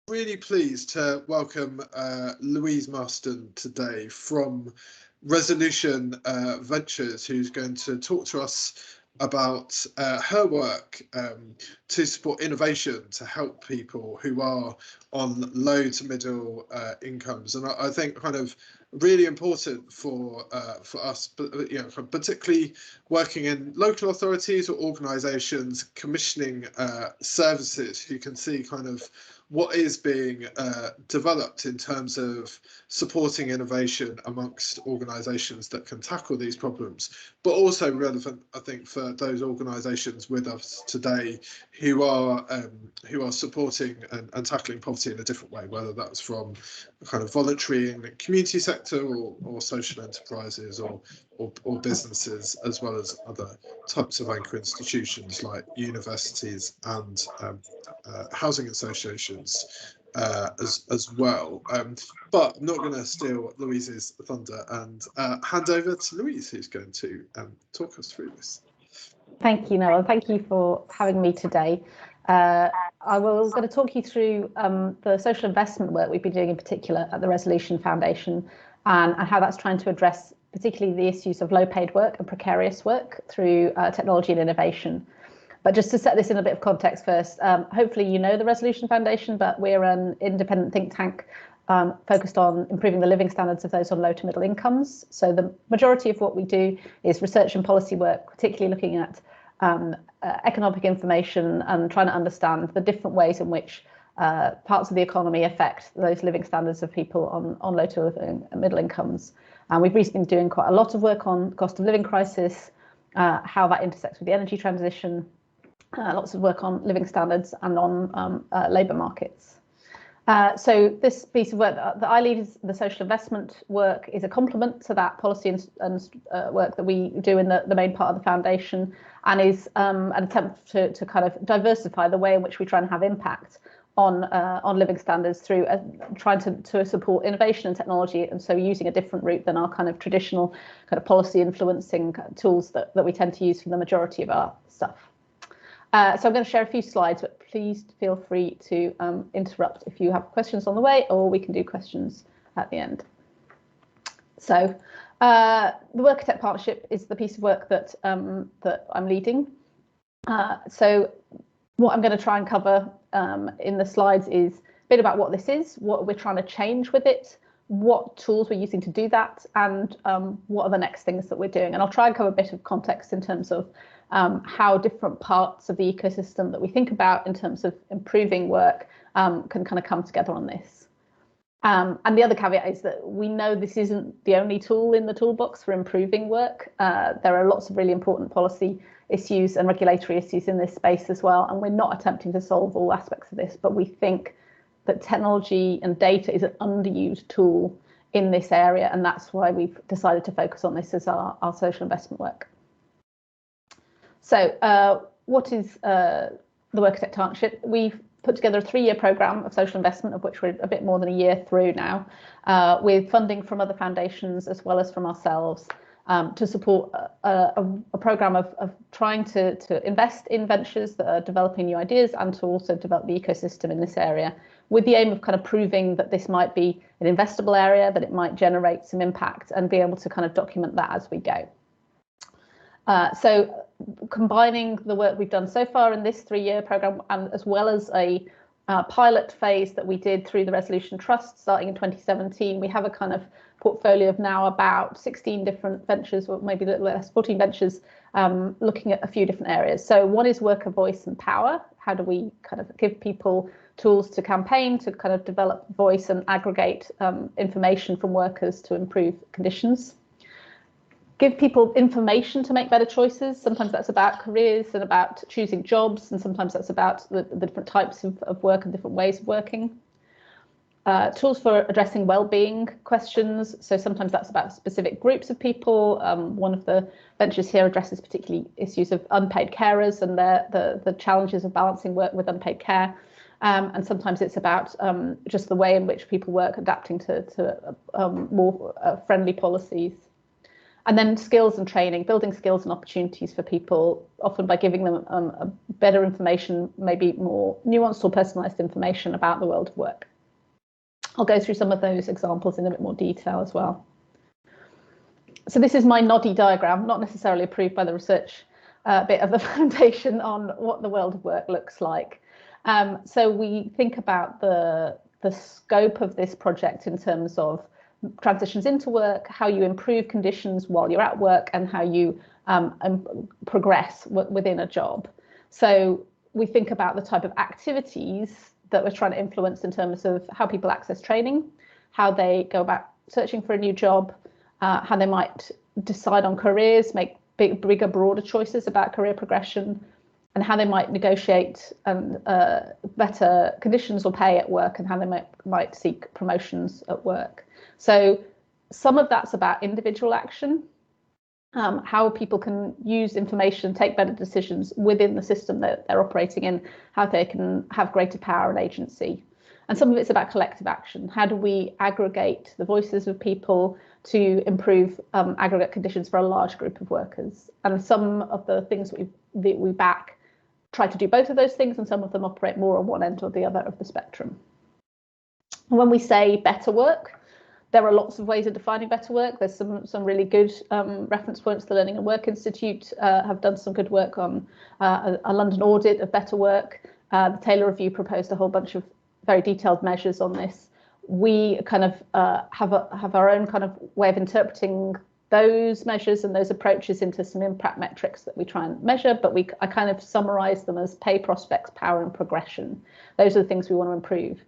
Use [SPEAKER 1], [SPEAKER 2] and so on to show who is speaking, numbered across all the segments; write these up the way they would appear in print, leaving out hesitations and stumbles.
[SPEAKER 1] Really pleased to welcome Louise Marston today from Resolution Ventures, who's going to talk to us about her work to support innovation to help people who are on low to middle incomes. And I think kind of really important for us, but particularly working in local authorities or organisations commissioning services, you can see kind of what is being developed in terms of supporting innovation amongst organisations that can tackle these problems, but also relevant, I think, for those organisations with us today who are supporting and tackling poverty in a different way, whether that's from kind of voluntary in the community sector or social enterprises or businesses, as well as other types of anchor institutions like universities and housing associations as well. But I'm not going to steal Louise's thunder and hand over to Louise, who's going to talk us through this.
[SPEAKER 2] Thank you, Noel. Thank you for having me today. I will going to talk you through the social investment work we've been doing in particular at the Resolution Foundation and how that's trying to address particularly the issues of low paid work and precarious work through technology and innovation. But just to set this in a bit of context first, hopefully you know the Resolution Foundation, but we're an independent think tank focused on improving the living standards of those on low to middle incomes. So the majority of what we do is research and policy work, particularly looking at economic information and trying to understand the different ways in which parts of the economy affect those living standards of people on low to middle incomes. And we've recently been doing quite a lot of work on cost of living crisis, how that intersects with the energy transition, lots of work on living standards and on labour markets. So this piece of work that I lead, is the social investment work, is a complement to that policy and work that we do in the main part of the foundation, and is an attempt to kind of diversify the way in which we try and have impact on living standards through trying to support innovation and technology, and so using a different route than our kind of traditional kind of policy influencing tools that we tend to use for the majority of our stuff. So I'm going to share a few slides, but please feel free to interrupt if you have questions on the way, or we can do questions at the end. So the WorkerTech Partnership is the piece of work that I'm leading. So what I'm going to try and cover in the slides is a bit about what this is, what we're trying to change with it, what tools we're using to do that, and what are the next things that we're doing. And I'll try and cover a bit of context in terms of how different parts of the ecosystem that we think about in terms of improving work can kind of come together on this. And the other caveat is that we know this isn't the only tool in the toolbox for improving work. There are lots of really important policy issues and regulatory issues in this space as well, and we're not attempting to solve all aspects of this, but we think that technology and data is an underused tool in this area, and that's why we've decided to focus on this as our social investment work. So what is the WorkerTech Partnership? We've put together a 3-year programme of social investment, of which we're a bit more than a year through now, with funding from other foundations as well as from ourselves, to support a programme of trying to invest in ventures that are developing new ideas and to also develop the ecosystem in this area, with the aim of kind of proving that this might be an investable area, that it might generate some impact, and be able to kind of document that as we go. So combining the work we've done so far in this 3-year programme, and as well as a pilot phase that we did through the Resolution Trust starting in 2017, we have a kind of portfolio of now about 16 different ventures, or maybe a little less, 14 ventures, looking at a few different areas. So one is worker voice and power. How do we kind of give people tools to campaign, to kind of develop voice and aggregate information from workers to improve conditions? Give people information to make better choices. Sometimes that's about careers and about choosing jobs, and sometimes that's about the different types of work and different ways of working. Tools for addressing well-being questions. So sometimes that's about specific groups of people. One of the ventures here addresses particularly issues of unpaid carers and the challenges of balancing work with unpaid care. And sometimes it's about just the way in which people work, adapting to more friendly policies. And then skills and training, building skills and opportunities for people, often by giving them a better information, maybe more nuanced or personalised information about the world of work. I'll go through some of those examples in a bit more detail as well. So this is my noddy diagram, not necessarily approved by the research bit of the foundation on what the world of work looks like. So we think about the scope of this project in terms of transitions into work, how you improve conditions while you're at work, and how you progress within a job. So we think about the type of activities that we're trying to influence in terms of how people access training, how they go about searching for a new job, how they might decide on careers, make bigger, broader choices about career progression, and how they might negotiate better conditions or pay at work, and how they might seek promotions at work. So some of that's about individual action, how people can use information, take better decisions within the system that they're operating in, how they can have greater power and agency. And some of it's about collective action. How do we aggregate the voices of people to improve aggregate conditions for a large group of workers? And some of the things that we back try to do both of those things, and some of them operate more on one end or the other of the spectrum. When we say better work, there are lots of ways of defining better work. There's some really good reference points. The Learning and Work Institute have done some good work on a London audit of better work. The Taylor Review proposed a whole bunch of very detailed measures on this. We kind of have our own kind of way of interpreting those measures and those approaches into some impact metrics that we try and measure, but I kind of summarize them as pay, prospects, power, and progression. Those are the things we want to improve.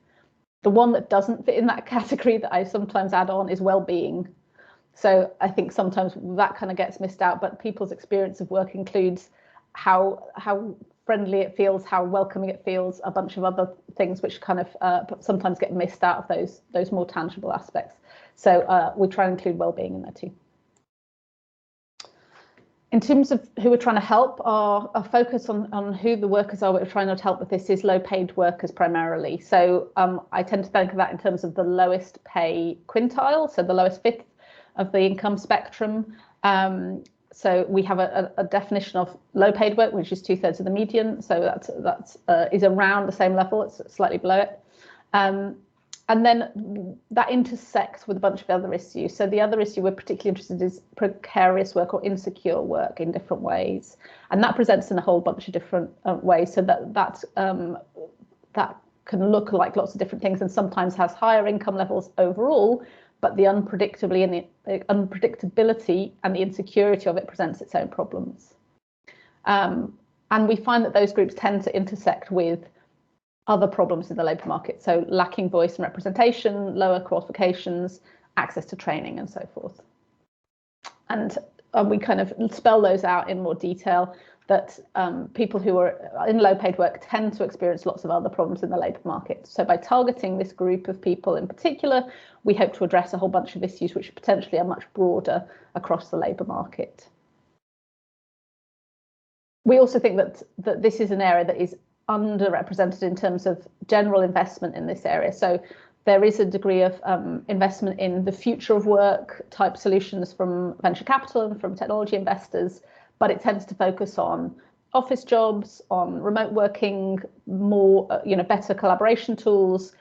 [SPEAKER 2] The one that doesn't fit in that category that I sometimes add on is well-being. So I think sometimes that kind of gets missed out, but people's experience of work includes how friendly it feels, how welcoming it feels, a bunch of other things which kind of sometimes get missed out of those more tangible aspects. So we try and include well-being in there too. In terms of who we're trying to help, our focus on who the workers are we're trying to help with this is low-paid workers primarily. So I tend to think of that in terms of the lowest pay quintile, so the lowest fifth of the income spectrum. So we have a definition of low-paid work, which is 2/3 of the median. So that is around the same level. It's slightly below it. And then that intersects with a bunch of other issues. So the other issue we're particularly interested in is precarious work or insecure work in different ways. And that presents in a whole bunch of different ways. So that can look like lots of different things and sometimes has higher income levels overall, but the unpredictability and the insecurity of it presents its own problems. And we find that those groups tend to intersect with other problems in the labour market, so lacking voice and representation, lower qualifications, access to training, and so forth. And we kind of spell those out in more detail, that people who are in low-paid work tend to experience lots of other problems in the labour market. So by targeting this group of people in particular, we hope to address a whole bunch of issues which potentially are much broader across the labour market. We also think that this is an area that is underrepresented in terms of general investment in this area. So there is a degree of investment in the future of work type solutions from venture capital and from technology investors, but it tends to focus on office jobs, on remote working, more better collaboration tools,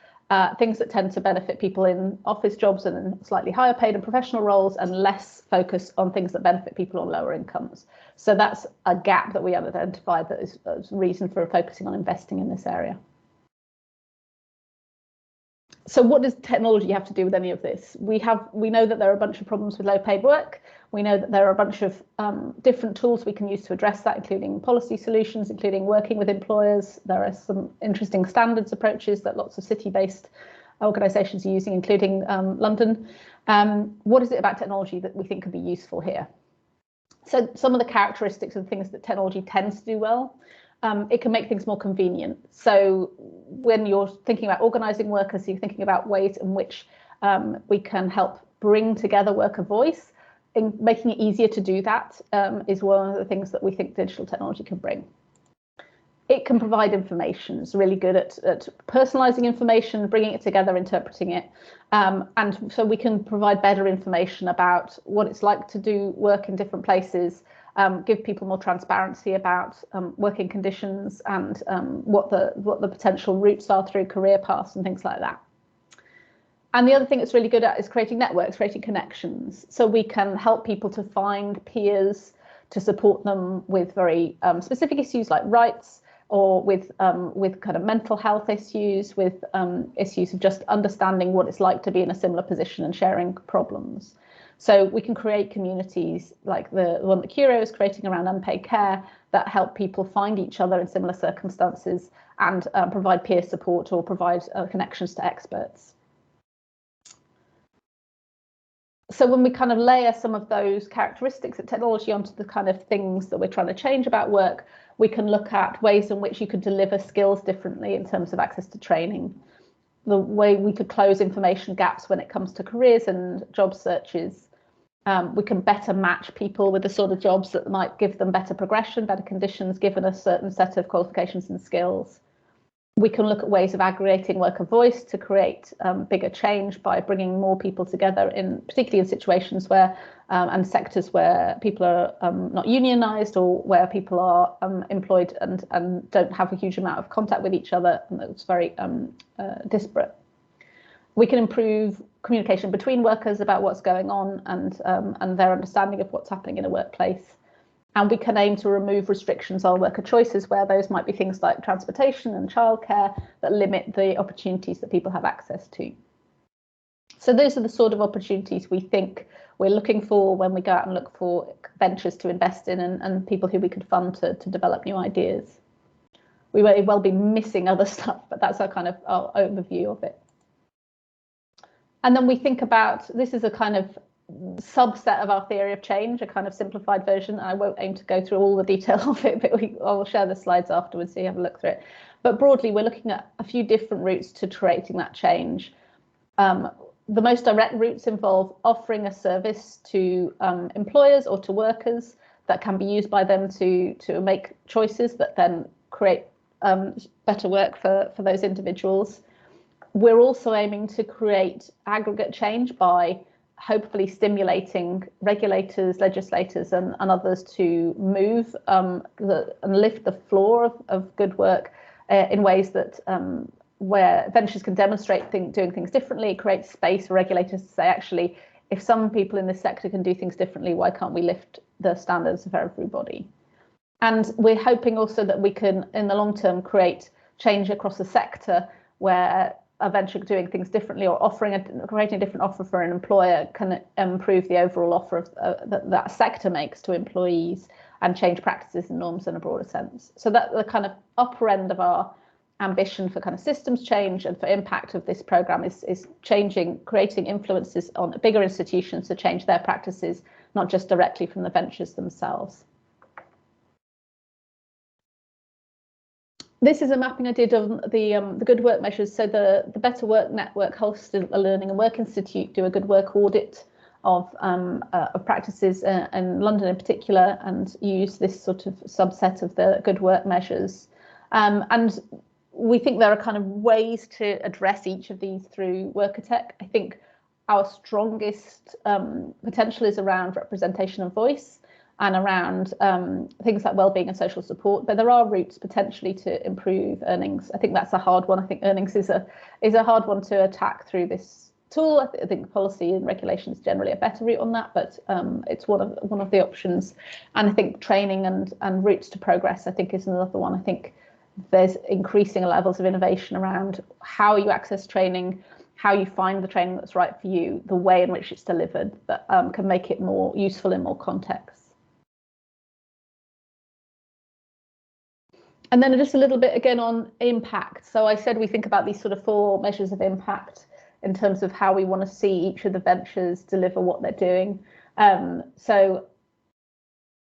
[SPEAKER 2] things that tend to benefit people in office jobs and in slightly higher paid and professional roles, and less focus on things that benefit people on lower incomes. So that's a gap that we have identified that is a reason for focusing on investing in this area. So what does technology have to do with any of this? We know that there are a bunch of problems with low paid work. We know that there are a bunch of different tools we can use to address that, including policy solutions, including working with employers. There are some interesting standards approaches that lots of city-based organisations are using, including London. What is it about technology that we think could be useful here? So some of the characteristics of the things that technology tends to do well. It can make things more convenient. So when you're thinking about organising workers, you're thinking about ways in which we can help bring together worker voice. In making it easier to do that is one of the things that we think digital technology can bring. it can provide information. It's really good at personalizing information, bringing it together, interpreting it. And so we can provide better information about what it's like to do work in different places, give people more transparency about working conditions and what the potential routes are through career paths and things like that. And the other thing it's really good at is creating networks, creating connections. So we can help people to find peers to support them with very specific issues like rights, or with kind of mental health issues, with issues of just understanding what it's like to be in a similar position and sharing problems. So we can create communities like the one that Curio is creating around unpaid care that help people find each other in similar circumstances and provide peer support or provide connections to experts. So when we kind of layer some of those characteristics of technology onto the kind of things that we're trying to change about work, we can look at ways in which you could deliver skills differently in terms of access to training, the way we could close information gaps when it comes to careers and job searches. We can better match people with the sort of jobs that might give them better progression, better conditions, given a certain set of qualifications and skills. We can look at ways of aggregating worker voice to create bigger change by bringing more people together, particularly in situations where and sectors where people are not unionised, or where people are employed and don't have a huge amount of contact with each other, and it's very disparate. We can improve communication between workers about what's going on and their understanding of what's happening in a workplace. And we can aim to remove restrictions on worker choices, where those might be things like transportation and childcare that limit the opportunities that people have access to. So those are the sort of opportunities we think we're looking for when we go out and look for ventures to invest in and people who we could fund to develop new ideas. We may well be missing other stuff, but that's our kind of our overview of it. And then we think about, this is a kind of subset of our theory of change, a kind of simplified version. I won't aim to go through all the detail of it, but I'll share the slides afterwards so you have a look through it. But broadly, we're looking at a few different routes to creating that change. The most direct routes involve offering a service to employers or to workers that can be used by them to make choices that then create better work for those individuals. We're also aiming to create aggregate change by hopefully stimulating regulators, legislators and others to move and lift the floor of good work in ways that where ventures can demonstrate doing things differently, create space for regulators to say, actually, if some people in this sector can do things differently, why can't we lift the standards for everybody? And we're hoping also that we can, in the long term, create change across the sector where a venture doing things differently or creating a different offer for an employer can improve the overall offer that sector makes to employees and change practices and norms in a broader sense. So that the kind of upper end of our ambition for kind of systems change and for impact of this program is creating influences on bigger institutions to change their practices, not just directly from the ventures themselves. This is a mapping I did of the good work measures. So the Better Work Network hosted a Learning and Work Institute do a good work audit of practices in London in particular, and use this sort of subset of the good work measures. And we think there are kind of ways to address each of these through WorkerTech. I think our strongest potential is around representation and voice, and around things like wellbeing and social support, but there are routes potentially to improve earnings. I think that's a hard one. I think earnings is a hard one to attack through this tool. I think policy and regulation is generally a better route on that, but it's one of the options. And I think training and routes to progress, I think, is another one. I think there's increasing levels of innovation around how you access training, how you find the training that's right for you, the way in which it's delivered that can make it more useful in more contexts. And then just a little bit again on impact. So I said we think about these sort of 4 measures of impact in terms of how we want to see each of the ventures deliver what they're doing. So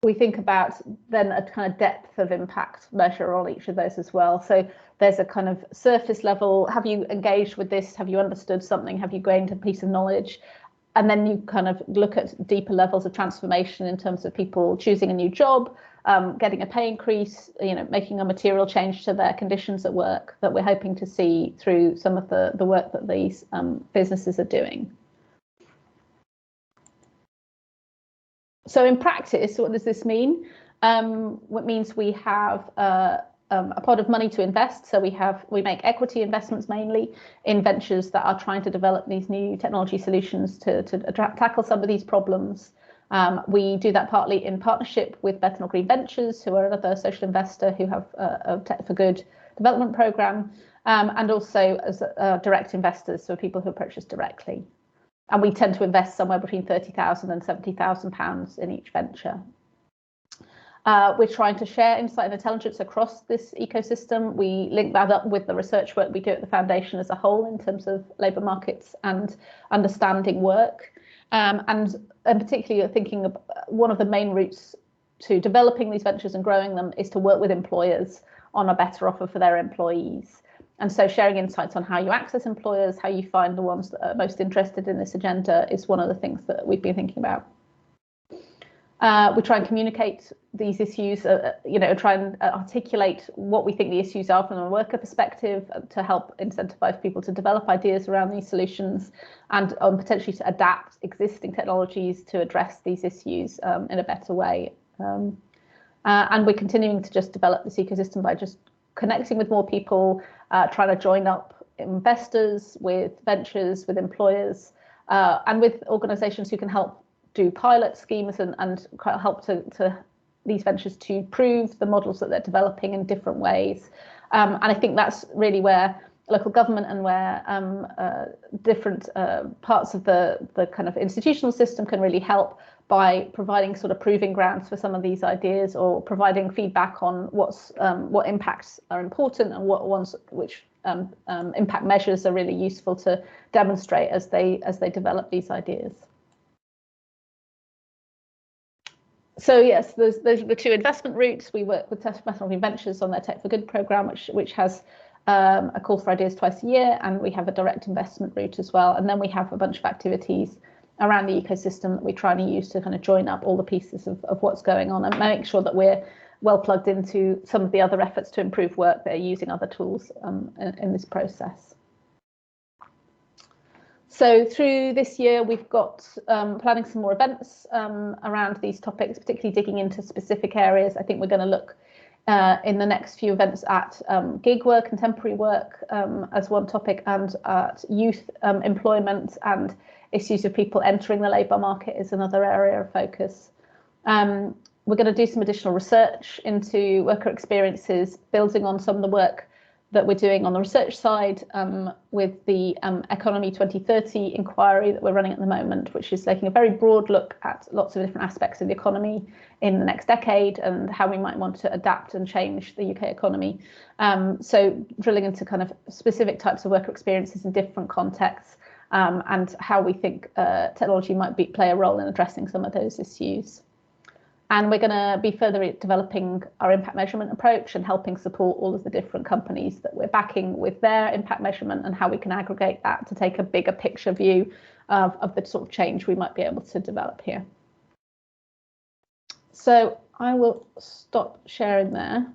[SPEAKER 2] we think about then a kind of depth of impact measure on each of those as well. So there's a kind of surface level. Have you engaged with this? Have you understood something? Have you gained a piece of knowledge? and then you kind of look at deeper levels of transformation in terms of people choosing a new job, getting a pay increase, making a material change to their conditions at work that we're hoping to see through some of the work that these businesses are doing. So in practice, what does this mean? What means we have a pot of money to invest. So we make equity investments mainly in ventures that are trying to develop these new technology solutions to tackle some of these problems. We do that partly in partnership with Bethnal Green Ventures, who are another social investor who have a Tech for Good development program, and also as direct investors, so people who approach us directly. And we tend to invest somewhere between £30,000 and £70,000 in each venture. We're trying to share insight and intelligence across this ecosystem. We link that up with the research work we do at the foundation as a whole in terms of labour markets and understanding work. And particularly thinking of one of the main routes to developing these ventures and growing them is to work with employers on a better offer for their employees. And so sharing insights on how you access employers, how you find the ones that are most interested in this agenda is one of the things that we've been thinking about. We try and communicate these issues, try and articulate what we think the issues are from a worker perspective to help incentivize people to develop ideas around these solutions and potentially to adapt existing technologies to address these issues in a better way. And we're continuing to just develop this ecosystem by just connecting with more people, trying to join up investors with ventures, with employers, and with organizations who can help do pilot schemes and help to these ventures to prove the models that they're developing in different ways. And I think that's really where local government and where different parts of the kind of institutional system can really help by providing sort of proving grounds for some of these ideas, or providing feedback on what impacts are important and which impact measures are really useful to demonstrate as they develop these ideas. So yes, those are the two investment routes. We work with Bethnal Green Ventures on their Tech for Good program, which has a call for ideas twice a year, and we have a direct investment route as well. And then we have a bunch of activities around the ecosystem that we try and use to kind of join up all the pieces of what's going on and make sure that we're well plugged into some of the other efforts to improve work that are using other tools in this process. So through this year, we've got planning some more events around these topics, particularly digging into specific areas. I think we're going to look in the next few events at gig work and temporary work as one topic, and at youth employment and issues of people entering the labour market is another area of focus. We're going to do some additional research into worker experiences, building on some of the work that we're doing on the research side with the Economy 2030 inquiry that we're running at the moment, which is taking a very broad look at lots of different aspects of the economy in the next decade and how we might want to adapt and change the UK economy. So drilling into kind of specific types of worker experiences in different contexts and how we think technology might play a role in addressing some of those issues. And we're going to be further developing our impact measurement approach and helping support all of the different companies that we're backing with their impact measurement and how we can aggregate that to take a bigger picture view of the sort of change we might be able to develop here. So I will stop sharing there.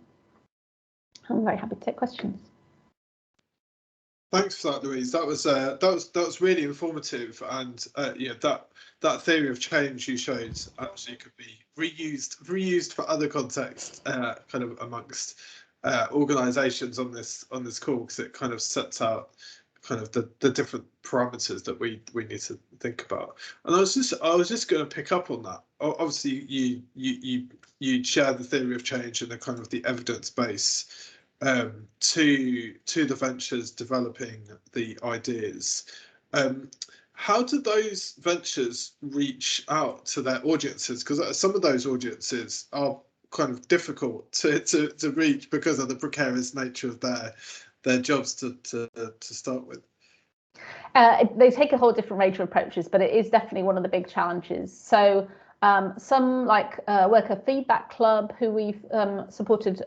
[SPEAKER 2] I'm very happy to take questions.
[SPEAKER 1] Thanks for that, Louise. That was really informative, and that theory of change you showed actually could be reused for other contexts, kind of amongst organisations on this call, because it kind of sets out kind of the different parameters that we need to think about. And I was just going to pick up on that. Obviously, you share the theory of change and the kind of the evidence base to the ventures developing the ideas. How do those ventures reach out to their audiences? Because some of those audiences are kind of difficult to reach because of the precarious nature of their jobs to start with.
[SPEAKER 2] They take a whole different range of approaches, but it is definitely one of the big challenges. So some like Worker Feedback Club, who we've supported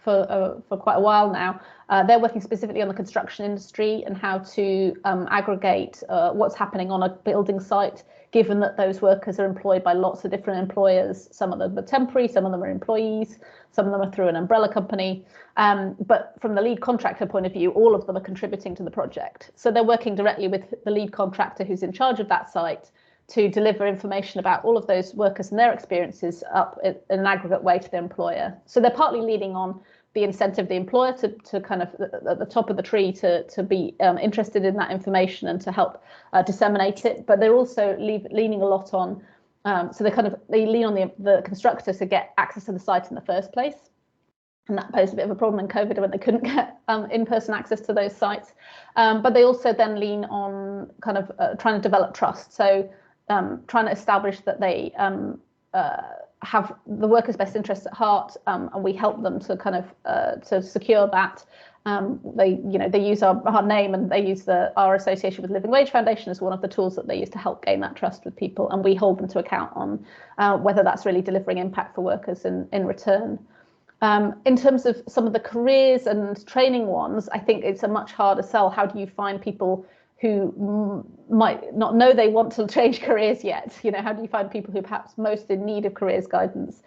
[SPEAKER 2] for quite a while now. They're working specifically on the construction industry and how to aggregate what's happening on a building site, given that those workers are employed by lots of different employers. Some of them are temporary, some of them are employees, some of them are through an umbrella company. But from the lead contractor point of view, all of them are contributing to the project. So they're working directly with the lead contractor who's in charge of that site to deliver information about all of those workers and their experiences up in an aggregate way to the employer. So they're partly leaning on the incentive of the employer to kind of at the top of the tree to be interested in that information and to help disseminate it. But they're also leaning a lot on, so they lean on the constructor to get access to the site in the first place. And that posed a bit of a problem in COVID when they couldn't get in-person access to those sites. But they also then lean on kind of trying to develop trust. So trying to establish that they have the workers' best interests at heart, and we help them to kind of to secure that. They use our name, and they use our association with Living Wage Foundation as one of the tools that they use to help gain that trust with people, and we hold them to account on whether that's really delivering impact for workers in return. In terms of some of the careers and training ones, I think it's a much harder sell. How do you find people who might not know they want to change careers yet? How do you find people who are perhaps most in need of careers guidance,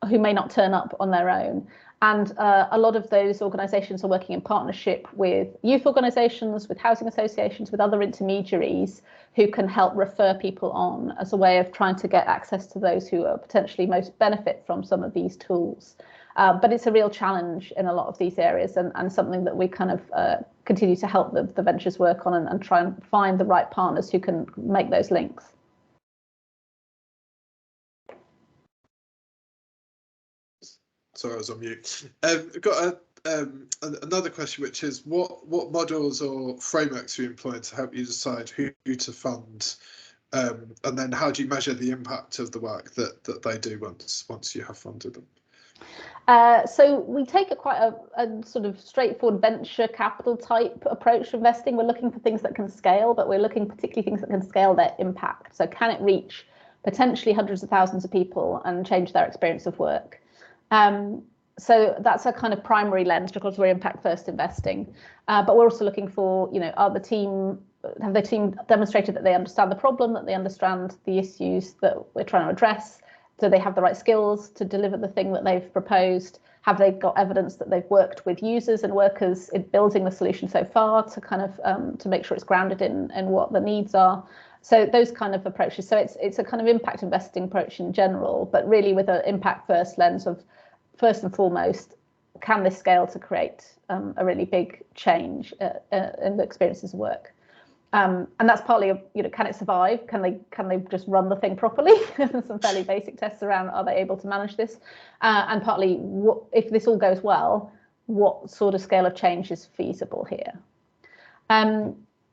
[SPEAKER 2] who may not turn up on their own? And a lot of those organisations are working in partnership with youth organisations, with housing associations, with other intermediaries who can help refer people on as a way of trying to get access to those who are potentially most benefit from some of these tools. But it's a real challenge in a lot of these areas, and something that we kind of continue to help the ventures work on and try and find the right partners who can make those links.
[SPEAKER 1] Sorry, I was on mute. I've got another question, which is what models or frameworks are you employing to help you decide who to fund, and then how do you measure the impact of the work that they do once you have funded them?
[SPEAKER 2] So we take quite a sort of straightforward venture capital type approach to investing. We're looking for things that can scale, but we're looking particularly things that can scale their impact. So can it reach potentially hundreds of thousands of people and change their experience of work? So that's a kind of primary lens because we're impact first investing. But we're also looking for, have the team demonstrated that they understand the problem, that they understand the issues that we're trying to address? Do they have the right skills to deliver the thing that they've proposed? Have they got evidence that they've worked with users and workers in building the solution so far to kind of to make sure it's grounded in what the needs are? So those kind of approaches. So it's a kind of impact investing approach in general, but really with an impact first lens of, first and foremost, can this scale to create a really big change in the experiences of work? And that's partly, can it survive? Can they just run the thing properly? Some fairly basic tests around, are they able to manage this? And partly, if this all goes well, what sort of scale of change is feasible here?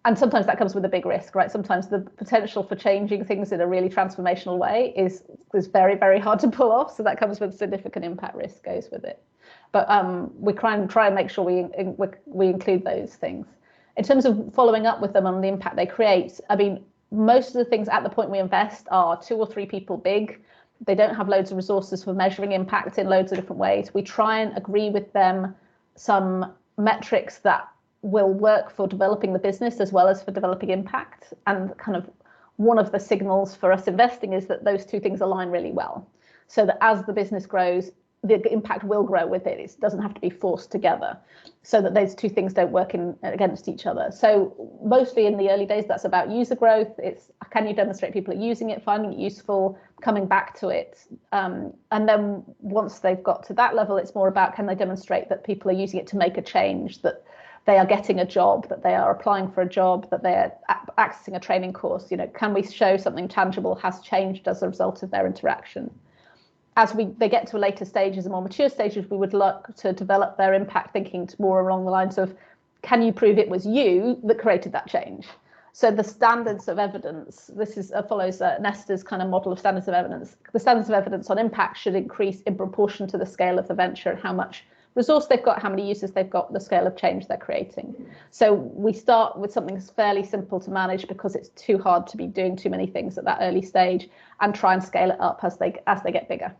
[SPEAKER 2] And sometimes that comes with a big risk, right? Sometimes the potential for changing things in a really transformational way is very, very hard to pull off. So that comes with significant impact risk goes with it. But we try and make sure we include those things. In terms of following up with them on the impact they create, I mean, most of the things at the point we invest are 2 or 3 people big. They don't have loads of resources for measuring impact in loads of different ways. We try and agree with them some metrics that will work for developing the business as well as for developing impact. And kind of one of the signals for us investing is that those 2 things align really well. So that as the business grows, the impact will grow with it. It doesn't have to be forced together, so that those 2 things don't work against each other. So mostly in the early days, that's about user growth. It's can you demonstrate people are using it, finding it useful, coming back to it. And then once they've got to that level, it's more about can they demonstrate that people are using it to make a change, that they are getting a job, that they are applying for a job, that they're accessing a training course. Can we show something tangible has changed as a result of their interaction? As they get to later stages and more mature stages, we would look to develop their impact thinking more along the lines of, can you prove it was you that created that change? So the standards of evidence, this follows Nesta's kind of model of standards of evidence. The standards of evidence on impact should increase in proportion to the scale of the venture and how much resource they've got, how many users they've got, the scale of change they're creating. So we start with something that's fairly simple to manage because it's too hard to be doing too many things at that early stage, and try and scale it up as they get bigger.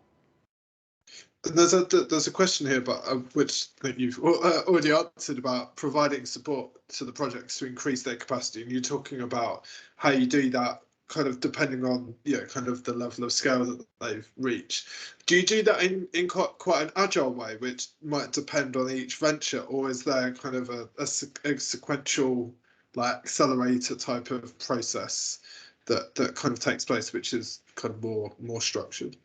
[SPEAKER 1] And there's a question here, but which I think you've already answered, about providing support to the projects to increase their capacity. And you're talking about how you do that kind of depending on kind of the level of scale that they've reached. Do you do that in quite an agile way, which might depend on each venture, or is there kind of a sequential, like, accelerator type of process that kind of takes place, which is kind of more structured?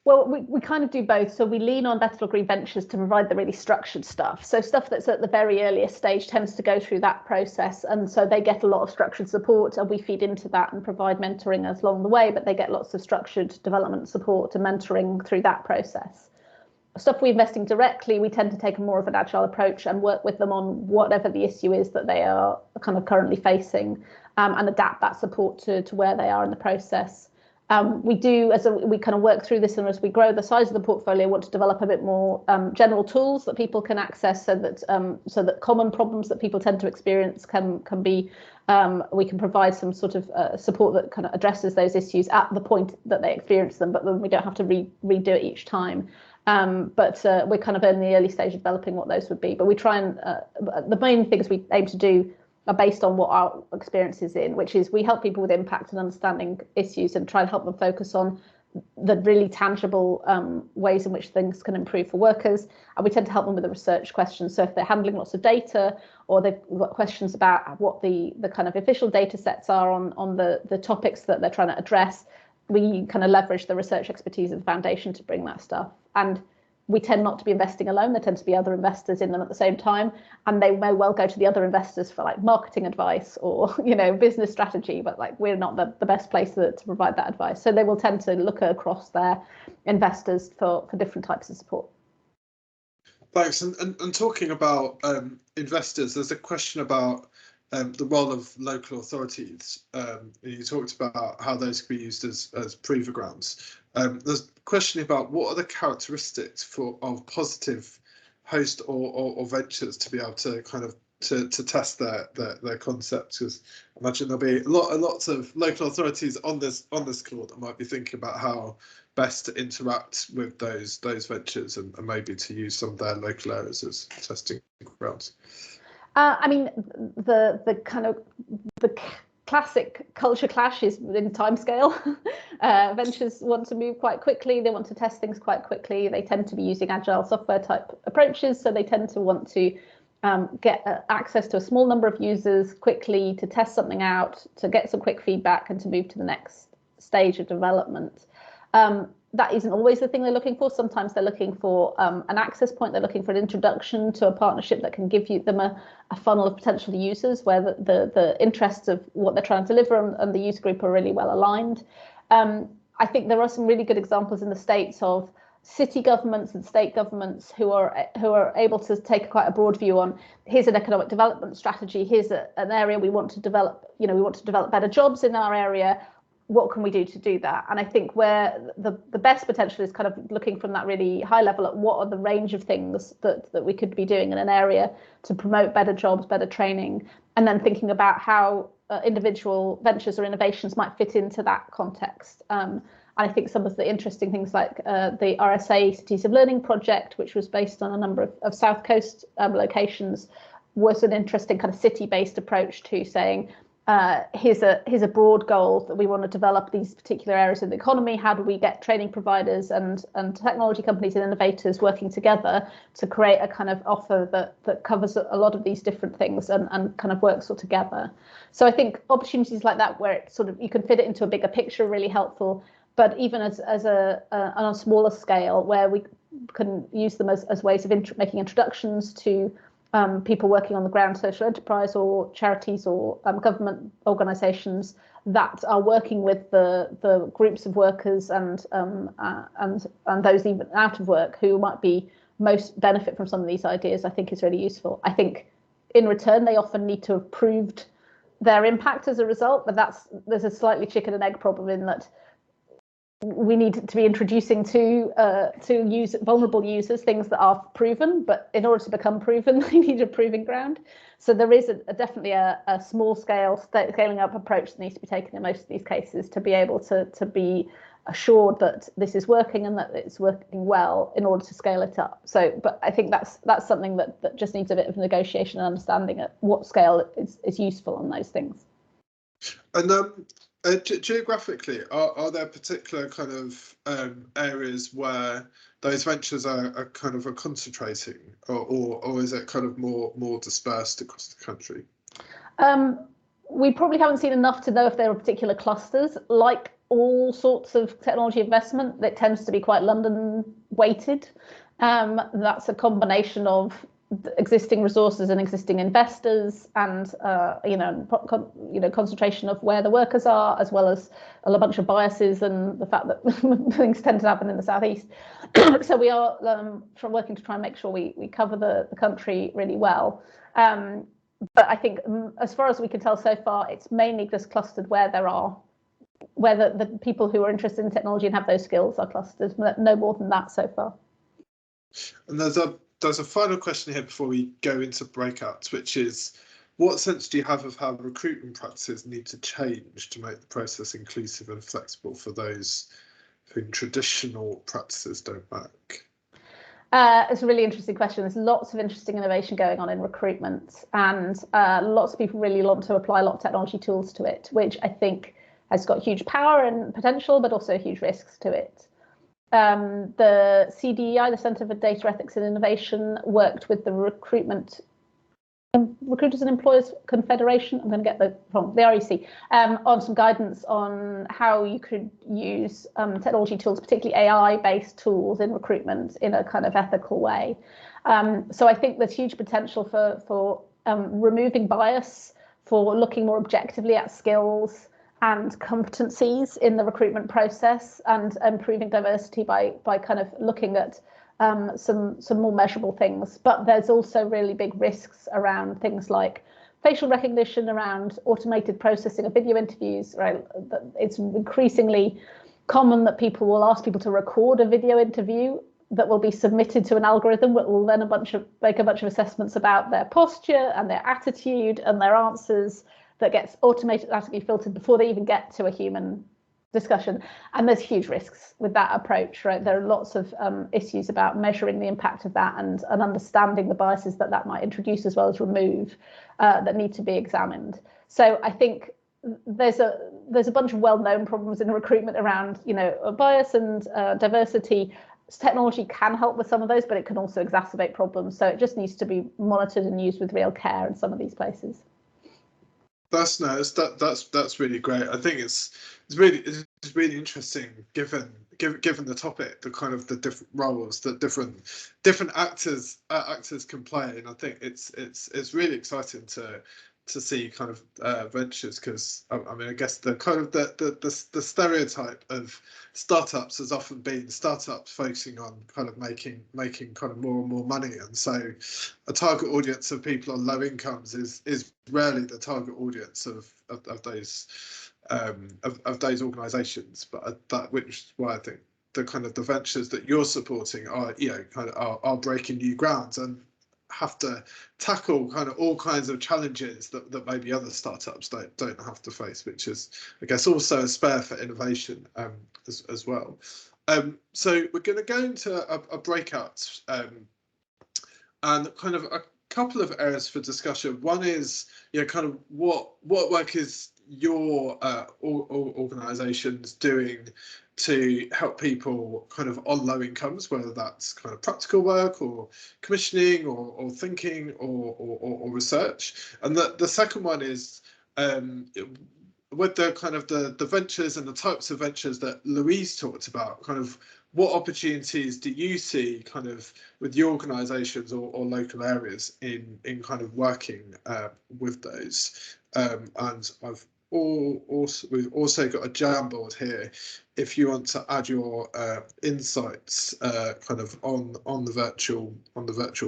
[SPEAKER 2] Well, we kind of do both. So we lean on Better Agree Ventures to provide the really structured stuff. So stuff that's at the very earliest stage tends to go through that process. And so they get a lot of structured support, and we feed into that and provide mentoring as along the way, but they get lots of structured development support and mentoring through that process. Stuff we're investing directly, we tend to take a more of an agile approach and work with them on whatever the issue is that they are kind of currently facing, and adapt that support to where they are in the process. We do, we kind of work through this, and as we grow the size of the portfolio, want to develop a bit more general tools that people can access, so that common problems that people tend to experience can be, we can provide some sort of support that kind of addresses those issues at the point that they experience them, but then we don't have to redo it each time. But we're kind of in the early stage of developing what those would be. But we try and the main things we aim to do are based on what our experience is in, which is we help people with impact and understanding issues and try and help them focus on the really tangible ways in which things can improve for workers. And we tend to help them with the research questions. So if they're handling lots of data, or they've got questions about what the kind of official data sets are on the topics that they're trying to address, we kind of leverage the research expertise of the foundation to bring that stuff. And we tend not to be investing alone. There tend to be other investors in them at the same time, and they may well go to the other investors for like marketing advice or business strategy, but like we're not the best place to provide that advice. So they will tend to look across their investors for different types of support.
[SPEAKER 1] Thanks. And talking about investors, there's a question about the role of local authorities. You talked about how those can be used as proving grounds. There's a question about what are the characteristics of positive host or ventures to be able to kind of to test their concepts, because I imagine there'll be lots of local authorities on this call that might be thinking about how best to interact with those ventures and maybe to use some of their local areas as testing grounds.
[SPEAKER 2] I mean, the kind of the classic culture clash is in timescale. Ventures want to move quite quickly. They want to test things quite quickly. They tend to be using agile software type approaches, so they tend to want to get access to a small number of users quickly, to test something out, to get some quick feedback, and to move to the next stage of development. That isn't always the thing they're looking for. Sometimes they're looking for an access point. They're looking for an introduction to a partnership that can give them a funnel of potential users where the interests of what they're trying to deliver and the user group are really well aligned. I think there are some really good examples in the States of city governments and state governments who are able to take quite a broad view on, here's an economic development strategy, here's an area we want to develop, we want to develop better jobs in our area. What can we do to do that? And I think where the best potential is kind of looking from that really high level at what are the range of things that we could be doing in an area to promote better jobs, better training, and then thinking about how individual ventures or innovations might fit into that context. And I think some of the interesting things like the RSA Cities of Learning project, which was based on a number of South Coast locations, was an interesting kind of city-based approach to saying, here's a broad goal that we want to develop these particular areas of the economy. How do we get training providers and technology companies and innovators working together to create a kind of offer that covers a lot of these different things and kind of works all together? So I think opportunities like that, where it sort of you can fit it into a bigger picture, are really helpful. But even on a smaller scale, where we can use them as ways of making introductions to people working on the ground, social enterprise or charities or government organisations that are working with the groups of workers and those even out of work who might be most benefit from some of these ideas, I think is really useful. I think in return they often need to have proved their impact as a result, but there's a slightly chicken and egg problem in that we need to be introducing to vulnerable users things that are proven, but in order to become proven, they need a proving ground. So there is definitely a small scale scaling up approach that needs to be taken in most of these cases to be able to be assured that this is working and that it's working well in order to scale it up. So, but I think that's something that just needs a bit of negotiation and understanding at what scale is useful on those things.
[SPEAKER 1] And geographically, are there particular kind of areas where those ventures are kind of concentrating, or is it kind of more dispersed across the country?
[SPEAKER 2] We probably haven't seen enough to know if there are particular clusters. Like all sorts of technology investment, that tends to be quite London weighted. That's a combination of existing resources and existing investors, and concentration of where the workers are, as well as a bunch of biases and the fact that things tend to happen in the southeast. So we are working to try and make sure we cover the country really well. But I think, as far as we can tell so far, it's mainly just clustered where the people who are interested in technology and have those skills are clustered. No more than that so far.
[SPEAKER 1] And there's a final question here before we go into breakouts, which is, what sense do you have of how recruitment practices need to change to make the process inclusive and flexible for those whom traditional practices don't work?
[SPEAKER 2] It's a really interesting question. There's lots of interesting innovation going on in recruitment, and lots of people really want to apply a lot of technology tools to it, which I think has got huge power and potential, but also huge risks to it. The CDEI, the Centre for Data Ethics and Innovation, worked with the Recruiters and Employers Confederation, I'm going to get the REC, on some guidance on how you could use technology tools, particularly AI-based tools in recruitment, in a kind of ethical way. So I think there's huge potential for removing bias, for looking more objectively at skills and competencies in the recruitment process, and improving diversity by kind of looking at some more measurable things. But there's also really big risks around things like facial recognition, around automated processing of video interviews. Right, it's increasingly common that people will ask people to record a video interview that will be submitted to an algorithm that will then make a bunch of assessments about their posture and their attitude and their answers, that gets automatically filtered before they even get to a human discussion. And there's huge risks with that approach, right? There are lots of issues about measuring the impact of that, and understanding the biases that might introduce as well as remove, that need to be examined. So I think there's a bunch of well-known problems in recruitment around, bias and diversity. Technology can help with some of those, but it can also exacerbate problems. So it just needs to be monitored and used with real care in some of these places.
[SPEAKER 1] That's really great. I think it's really interesting, given the topic, the kind of the different roles that different actors can play, and I think it's really exciting to see kind of ventures, because I mean, I guess the kind of the stereotype of startups has often been startups focusing on kind of making kind of more and more money, and so a target audience of people on low incomes is rarely the target audience of those organisations. But that, which is why I think the kind of the ventures that you're supporting are are breaking new grounds and have to tackle kind of all kinds of challenges that maybe other startups don't have to face, which is, I guess, also a spur for innovation as well. So we're going to go into a breakout, and kind of a couple of areas for discussion. One is, kind of what work is your organisations doing to help people kind of on low incomes, whether that's kind of practical work or commissioning or thinking or research. And the second one is, with the kind of the ventures and the types of ventures that Louise talked about, kind of what opportunities do you see kind of with your organisations or local areas in kind of working with those? And we've also got a Jamboard here if you want to add your insights kind of on the virtual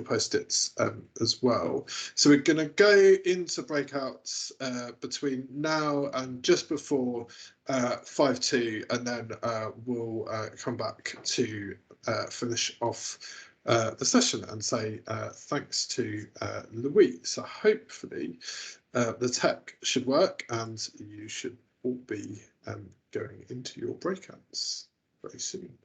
[SPEAKER 1] post-its as well. So we're going to go into breakouts between now and just before 5:02, and then we'll come back to finish off the session and say thanks to Louise. So hopefully the tech should work and you should all be going into your breakouts very soon.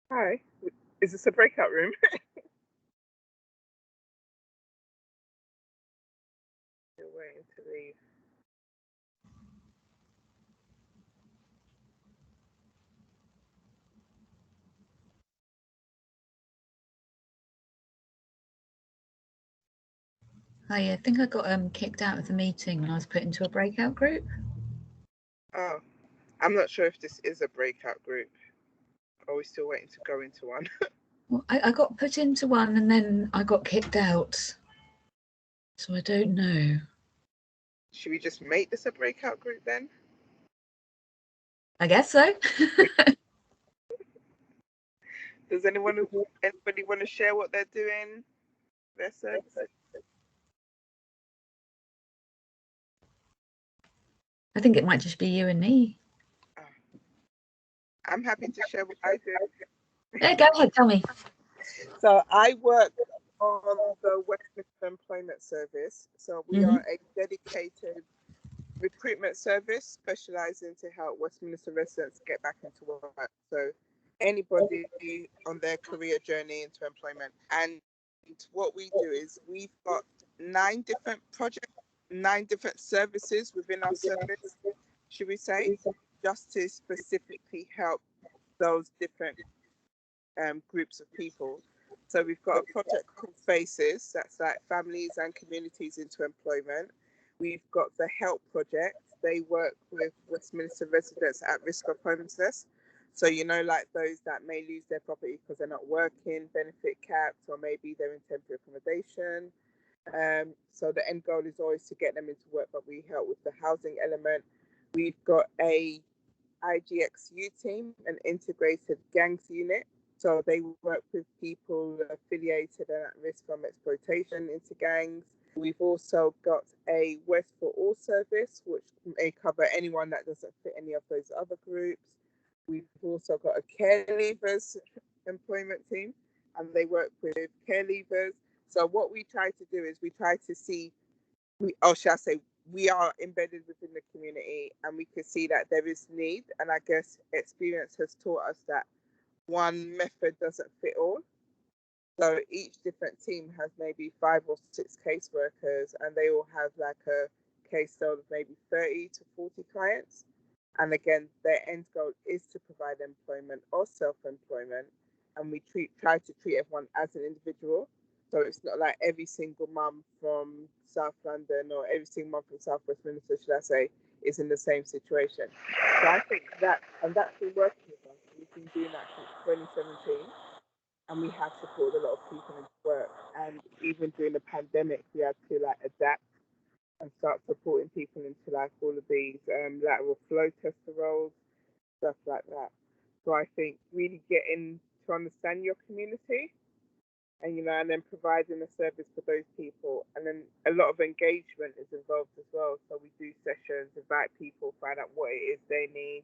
[SPEAKER 3] Hi, is this a breakout room? You're waiting to leave.
[SPEAKER 4] Hi, I think I got kicked out of the meeting when I was put into a breakout group.
[SPEAKER 3] Oh, I'm not sure if this is a breakout group. Are we still waiting to go into one?
[SPEAKER 4] Well, I got put into one and then I got kicked out. So I don't know.
[SPEAKER 3] Should we just make this a breakout group then?
[SPEAKER 4] I guess so.
[SPEAKER 3] Does anybody want to share what they're doing? Their services?
[SPEAKER 4] I think it might just be you and me.
[SPEAKER 3] I'm happy to share what I do.
[SPEAKER 4] Yeah, go ahead, tell me.
[SPEAKER 3] So I work on the Westminster Employment Service. So we are a dedicated recruitment service specializing to help Westminster residents get back into work. So anybody on their career journey into employment. And what we do is we've got 9 different projects, 9 different services within our service, should we say, just to specifically help those different groups of people. So we've got a project called Faces, that's like families and communities into employment. We've got the Help Project. They work with Westminster residents at risk of homelessness. So, you know, like those that may lose their property because they're not working, benefit capped, or maybe they're in temporary accommodation. So the end goal is always to get them into work, but we help with the housing element. We've got a IGXU team, an integrated gangs unit. So they work with people affiliated and at risk from exploitation into gangs. We've also got a West for All service, which may cover anyone that doesn't fit any of those other groups. We've also got a care leavers employment team, and they work with care leavers. So what we try to do is we try to see, we are embedded within the community, and we can see that there is need. And I guess experience has taught us that one method doesn't fit all. So each different team has maybe 5 or 6 caseworkers, and they all have like a caseload of maybe 30 to 40 clients. And again, their end goal is to provide employment or self-employment. And we try to treat everyone as an individual. So it's not like every single mum from South London or every single mum from South Westminster, should I say, is in the same situation. So I think that, and that's been working with us. We've been doing that since 2017, and we have supported a lot of people into work. And even during the pandemic, we had to like adapt and start supporting people into like all of these lateral flow tester roles, stuff like that. So I think really getting to understand your community, and and then providing a service for those people, and then a lot of engagement is involved as well. So we do sessions, invite people, find out what it is they need.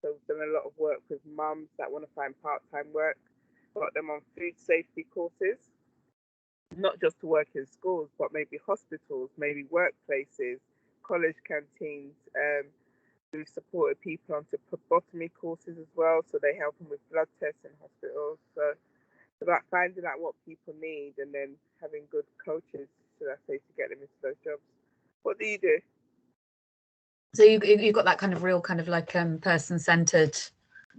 [SPEAKER 3] So we've done a lot of work with mums that want to find part-time work, got them on food safety courses, not just to work in schools, but maybe hospitals, maybe workplaces, college canteens. We've supported people onto phlebotomy courses as well, so they help them with blood tests in hospitals. So it's about finding out what people need and then having good coaches, should I say, to get them into those jobs. What do you do?
[SPEAKER 4] So you've got that kind of real kind of like person-centered,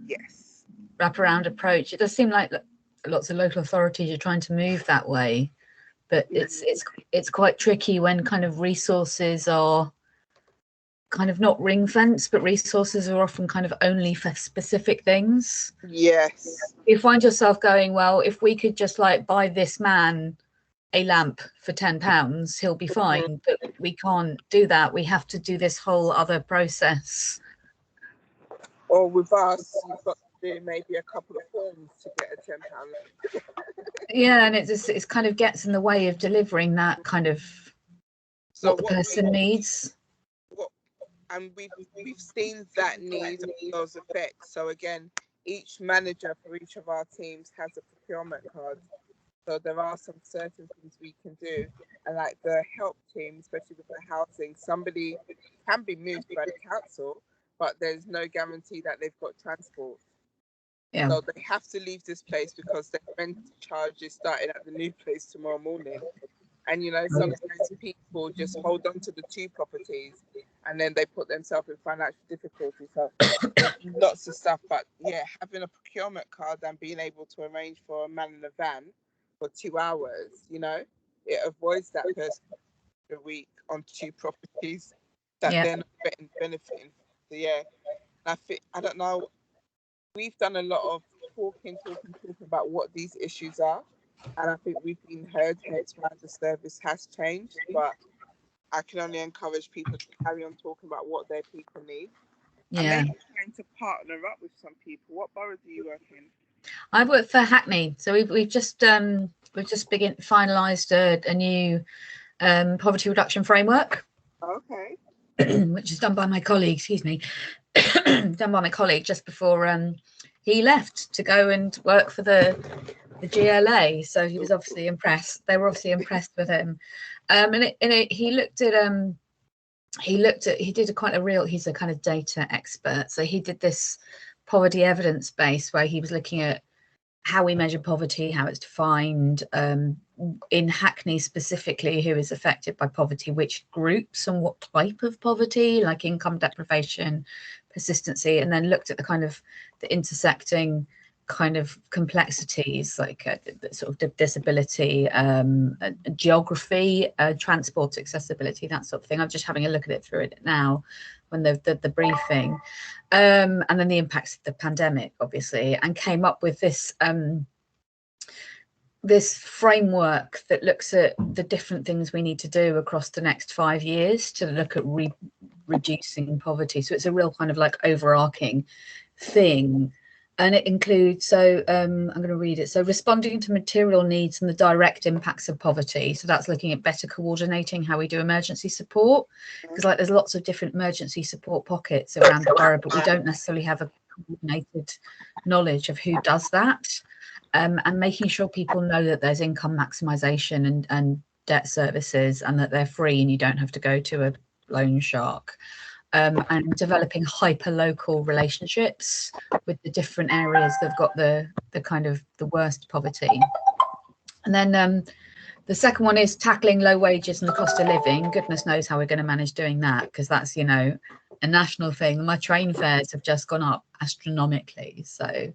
[SPEAKER 3] Yes,
[SPEAKER 4] wraparound approach. It does seem like lots of local authorities are trying to move that way, but it's quite tricky when kind of resources are kind of not ring fence, but resources are often kind of only for specific things.
[SPEAKER 3] yes.
[SPEAKER 4] You find yourself going, well, if we could just like buy this man a lamp for £10, he'll be fine, but we can't do that. We have to do this whole other process.
[SPEAKER 3] Or with us, you've got to do maybe a couple of forms to get a £10.
[SPEAKER 4] Yeah, and it's kind of gets in the way of delivering that kind of what the person needs.
[SPEAKER 3] And we've seen that need those effects. So again, each manager for each of our teams has a procurement card. So there are some certain things we can do. And like the help team, especially with the housing, somebody can be moved by the council, but there's no guarantee that they've got transport.
[SPEAKER 4] Yeah.
[SPEAKER 3] So they have to leave this place because their rent charge is starting at the new place tomorrow morning. And, you know, sometimes people just hold on to the two properties and then they put themselves in financial difficulty. So there's lots of stuff. But yeah, having a procurement card and being able to arrange for a man in a van for 2 hours, you know, it avoids that person a week on two properties that they're not benefiting. So yeah, I don't know. We've done a lot of talking about what these issues are. And I think we've been heard, hence why the service has changed. But I can only encourage people to carry on talking about what their people need.
[SPEAKER 4] Yeah.
[SPEAKER 3] And maybe trying to partner up with some people. What borough do you work in?
[SPEAKER 4] I work for Hackney. So we've just finalised a new poverty reduction framework.
[SPEAKER 3] Okay.
[SPEAKER 4] Which is done by my colleague, excuse me, done by my colleague just before he left to go and work for the GLA. So he was obviously impressed. They were obviously impressed with him. He did he's a kind of data expert. So he did this poverty evidence base where he was looking at how we measure poverty, how it's defined, in Hackney specifically, who is affected by poverty, which groups and what type of poverty, like income deprivation, persistency, and then looked at the kind of the intersecting kind of complexities, like sort of disability, geography, transport accessibility, that sort of thing. I'm just having a look at it through it now when the briefing, and then the impacts of the pandemic, obviously, and came up with this this framework that looks at the different things we need to do across the next 5 years to look at reducing poverty. So it's a real kind of like overarching thing. And it includes, so I'm going to read it. So responding to material needs and the direct impacts of poverty. So that's looking at better coordinating how we do emergency support, because like there's lots of different emergency support pockets around the borough, but we don't necessarily have a coordinated knowledge of who does that. And making sure people know that there's income maximisation and debt services and that they're free and you don't have to go to a loan shark. And developing hyper-local relationships with the different areas that have got the kind of the worst poverty. And then the second one is tackling low wages and the cost of living. Goodness knows how we're going to manage doing that, because that's, you know, a national thing. My train fares have just gone up astronomically. So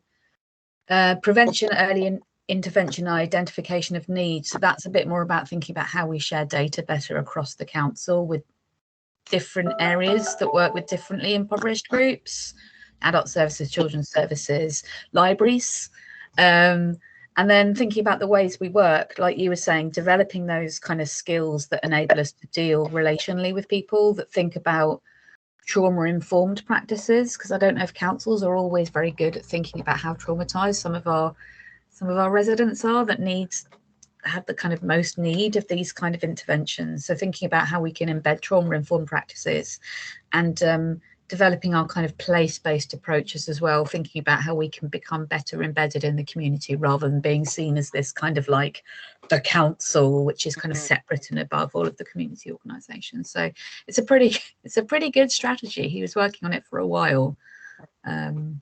[SPEAKER 4] prevention, early intervention, identification of needs. So that's a bit more about thinking about how we share data better across the council with different areas that work with differently impoverished groups, adult services, children's services, libraries, and then thinking about the ways we work, like you were saying, developing those kind of skills that enable us to deal relationally with people, that think about trauma-informed practices, because I don't know if councils are always very good at thinking about how traumatized some of our residents are that have the kind of most need of these kind of interventions. So thinking about how we can embed trauma-informed practices and developing our kind of place-based approaches as well, thinking about how we can become better embedded in the community rather than being seen as this kind of like the council, which is kind of separate and above all of the community organisations. So it's a pretty good strategy. He was working on it for a while.
[SPEAKER 3] Good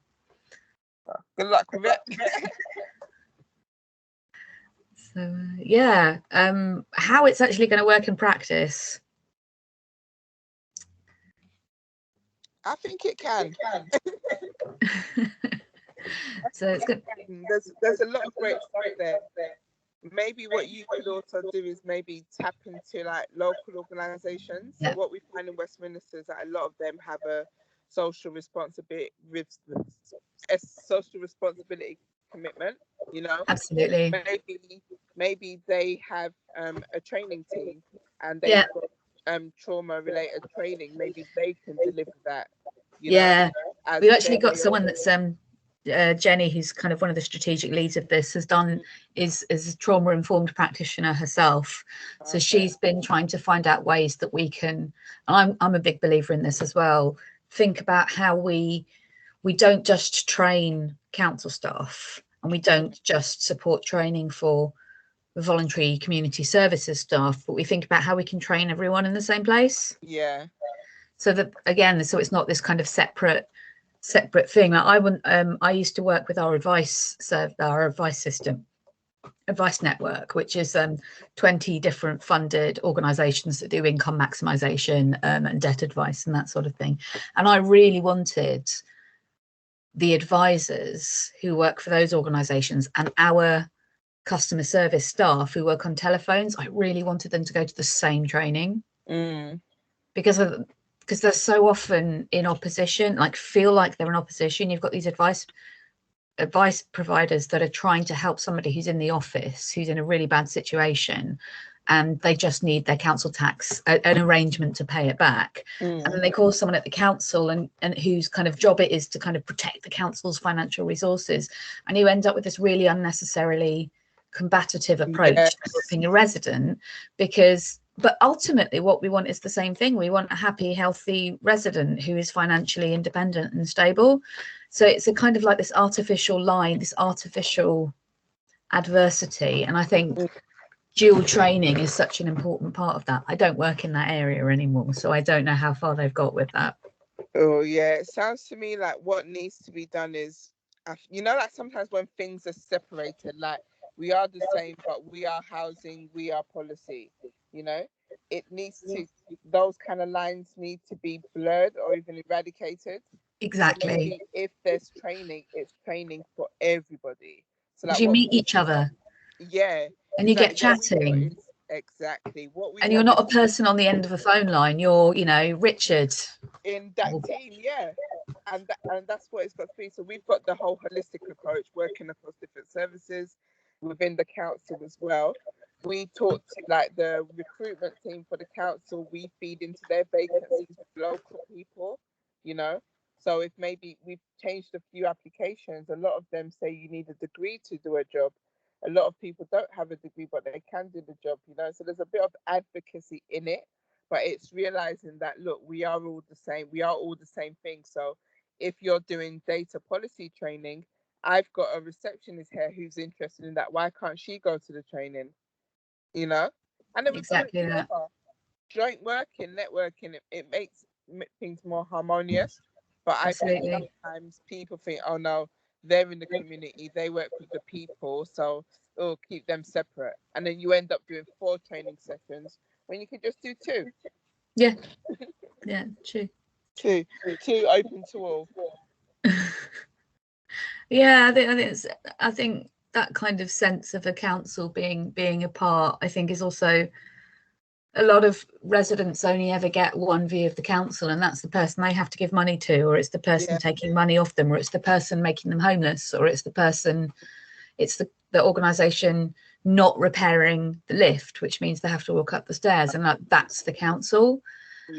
[SPEAKER 3] luck with it.
[SPEAKER 4] So yeah, how it's actually going to work in practice.
[SPEAKER 3] I think it can.
[SPEAKER 4] So it's good.
[SPEAKER 3] There's a lot of great stuff there. Maybe what you could also do is maybe tap into like local organisations.
[SPEAKER 4] Yeah.
[SPEAKER 3] What we find in Westminster is that a lot of them have a social responsibility commitment. You know,
[SPEAKER 4] Absolutely.
[SPEAKER 3] Maybe they have a training team and they've
[SPEAKER 4] Yeah.
[SPEAKER 3] got trauma related training. Maybe they can deliver that. You
[SPEAKER 4] Yeah.
[SPEAKER 3] know,
[SPEAKER 4] We've actually got someone that's Jenny, who's kind of one of the strategic leads of this, is a trauma informed practitioner herself. So she's been trying to find out ways that we can, and I'm a big believer in this as well, think about how we don't just train council staff and we don't just support training for voluntary community services staff, but we think about how we can train everyone in the same place.
[SPEAKER 3] Yeah.
[SPEAKER 4] So that again, so it's not this kind of separate thing. I used to work with our advice network, which is 20 different funded organizations that do income maximization and debt advice and that sort of thing. And I really wanted the advisors who work for those organizations and our customer service staff who work on telephones, I really wanted them to go to the same training because they're so often in opposition, like feel like they're in opposition. You've got these advice providers that are trying to help somebody who's in the office, who's in a really bad situation, and they just need their council tax, an arrangement to pay it back. And then they call someone at the council and whose kind of job it is to kind of protect the council's financial resources. And you end up with this really unnecessarily combative approach to helping a resident, but ultimately what we want is the same thing. We want a happy, healthy resident who is financially independent and stable. So it's a kind of like this artificial line, this artificial adversity. And I think dual training is such an important part of that. I don't work in that area anymore, so I don't know how far they've got with that.
[SPEAKER 3] Oh yeah, it sounds to me like what needs to be done is, you know, like sometimes when things are separated, like we are the same, but we are housing, we are policy, you know, it needs to, those kind of lines need to be blurred or even eradicated.
[SPEAKER 4] Exactly.
[SPEAKER 3] So if there's training, it's training for everybody. So like
[SPEAKER 4] you meet each other.
[SPEAKER 3] Yeah.
[SPEAKER 4] And you get chatting.
[SPEAKER 3] Exactly.
[SPEAKER 4] And you're not a person on the end of a phone line. You're, you know, Richard.
[SPEAKER 3] In that team, yeah. And that's what it's got to be. So we've got the whole holistic approach, working across different services within the council as well. We talk to like the recruitment team for the council. We feed into their vacancies with local people, you know. So if maybe we've changed a few applications, a lot of them say you need a degree to do a job. A lot of people don't have a degree, but they can do the job, you know. So there's a bit of advocacy in it, but it's realizing that, look, we are all the same. We are all the same thing. So if you're doing data policy training, I've got a receptionist here who's interested in that. Why can't she go to the training? You know? And then
[SPEAKER 4] exactly that.
[SPEAKER 3] Joint working, networking, it makes things more harmonious. But I think sometimes people think, oh no, they're in the community, they work with the people, so keep them separate. And then you end up doing 4 training sessions when you could just do 2.
[SPEAKER 4] Yeah. Yeah, true.
[SPEAKER 3] 2 open to all.
[SPEAKER 4] Yeah, I think that kind of sense of a council being a part, I think, is also a lot of residents only ever get one view of the council, and that's the person they have to give money to, or it's the person taking money off them, or it's the person making them homeless, or it's the organisation not repairing the lift, which means they have to walk up the stairs, and that's the council.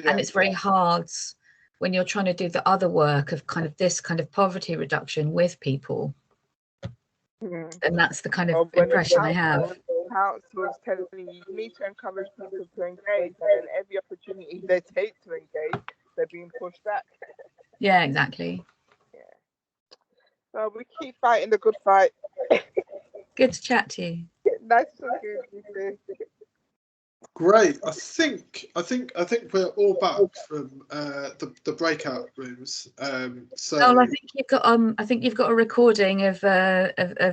[SPEAKER 4] And it's very hard when you're trying to do the other work of kind of this kind of poverty reduction with people. And that's the kind of impression I have.
[SPEAKER 3] Councils telling you need to encourage people to engage, and every opportunity they take to engage, they're being pushed back.
[SPEAKER 4] Yeah, exactly.
[SPEAKER 3] Yeah. Well, we keep fighting the good fight.
[SPEAKER 4] Good to chat to you.
[SPEAKER 3] Nice talking to you too.
[SPEAKER 1] Great. I think we're all back from the breakout rooms. So
[SPEAKER 4] I think you've got a recording of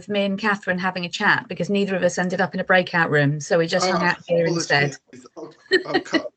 [SPEAKER 4] me and Catherine having a chat, because neither of us ended up in a breakout room, so we just hung out here instead.
[SPEAKER 1] I'll cut